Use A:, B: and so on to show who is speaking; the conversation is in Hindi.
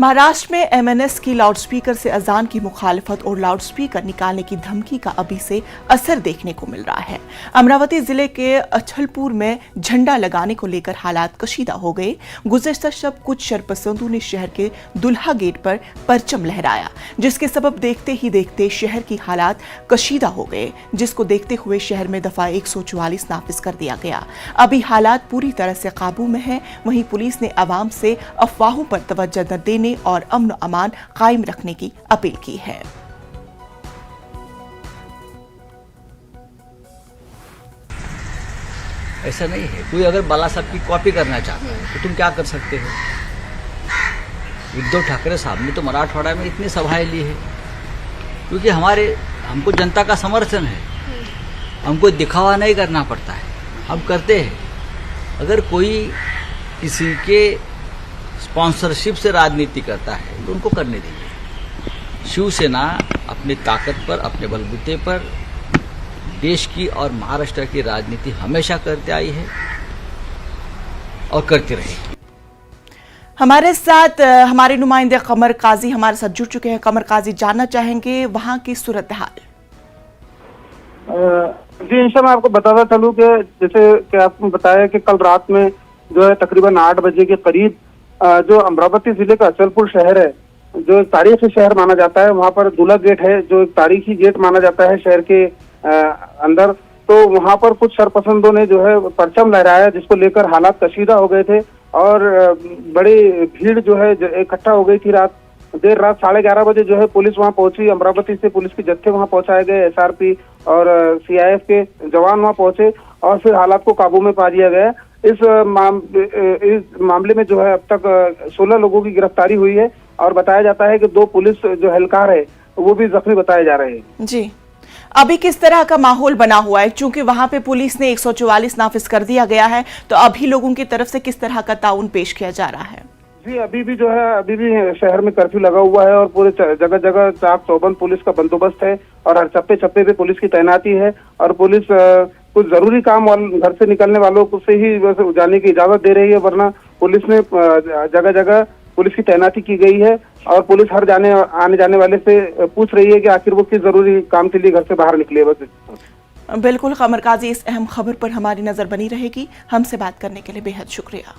A: महाराष्ट्र में एमएनएस की लाउडस्पीकर से अजान की मुखालफत और लाउडस्पीकर निकालने की धमकी का अभी से असर देखने को मिल रहा है। अमरावती जिले के अछलपुर में झंडा लगाने को लेकर हालात कशीदा हो गए। गुज़िश्ता शब कुछ शरपसंदों ने शहर के दुल्हा गेट पर परचम लहराया, जिसके सबब देखते ही देखते शहर की हालात कशीदा हो गए, जिसको देखते हुए शहर में दफा 144 नाफिज कर दिया गया। अभी हालात पूरी तरह से काबू में है। वहीं पुलिस ने अवाम से अफवाहों पर तवज्जो न देने और अमन अमान कायम रखने की अपील की है।
B: ऐसा नहीं है, कोई अगर बाला साहब की कॉपी करना चाहता है तो तुम क्या कर सकते हो। उद्धव ठाकरे साहब ने तो मराठवाड़ा में इतनी सभाएं ली है क्योंकि हमको जनता का समर्थन है, हमको दिखावा नहीं करना पड़ता है, हम करते हैं। अगर कोई किसी के स्पॉन्सरशिप से राजनीति करता है तो उनको करने दीजिए। शिवसेना अपनी ताकत पर, अपने बलबूते पर देश की और महाराष्ट्र की राजनीति हमेशा करते आई है और करती रहेगी।
A: हमारे साथ हमारे नुमाइंदे कमर काजी हमारे साथ जुड़ चुके हैं। कमर काजी, जानना चाहेंगे वहां की सूरत हाल।
C: जी इंशा, मैं आपको बताता चलूं कि जैसे कि आपको बताया कि कल रात में जो है तकरीबन 8 बजे के करीब जो अमरावती जिले का अचलपुर शहर है, जो एक तारीखी शहर माना जाता है, वहां पर दूल्हा गेट है जो एक तारीखी गेट माना जाता है शहर के अंदर। तो वहां पर कुछ शरपसंदों ने जो है परचम लहराया, जिसको लेकर हालात कशीदा हो गए थे और बड़ी भीड़ जो है इकट्ठा हो गई थी। देर रात 11:30 बजे जो है पुलिस वहां पहुंची। अमरावती से पुलिस के जत्थे वहां पहुंचाए गए, एसआरपी और सीआईएफ के जवान वहां पहुंचे और फिर हालात को काबू में पा लिया गया। इस मामले में जो है अब तक 16 लोगों की गिरफ्तारी हुई है और बताया जाता है कि 2 पुलिस जो एहलकार है वो भी जख्मी बताए जा रहे हैं।
A: जी, अभी किस तरह का माहौल बना हुआ है? चूंकि वहां पे पुलिस ने 144 नाफिज कर दिया गया है, तो अभी लोगों की तरफ से किस तरह का ताउन पेश किया जा रहा है?
C: जी अभी भी शहर में कर्फ्यू लगा हुआ है और पूरे जगह जगह चाक चौबंद पुलिस का बंदोबस्त है और हर चप्पे चप्पे पे पुलिस की तैनाती है और पुलिस कुछ जरूरी काम घर से निकलने वालों को से ही जाने की इजाजत दे रही है, वरना पुलिस ने जगह जगह पुलिस की तैनाती की गई है और पुलिस हर आने जाने वाले से पूछ रही है कि आखिर वो किस जरूरी काम के लिए घर से बाहर निकले। बस
A: बिल्कुल कमर काजी, इस अहम खबर पर हमारी नजर बनी रहेगी। हमसे बात करने के लिए बेहद शुक्रिया।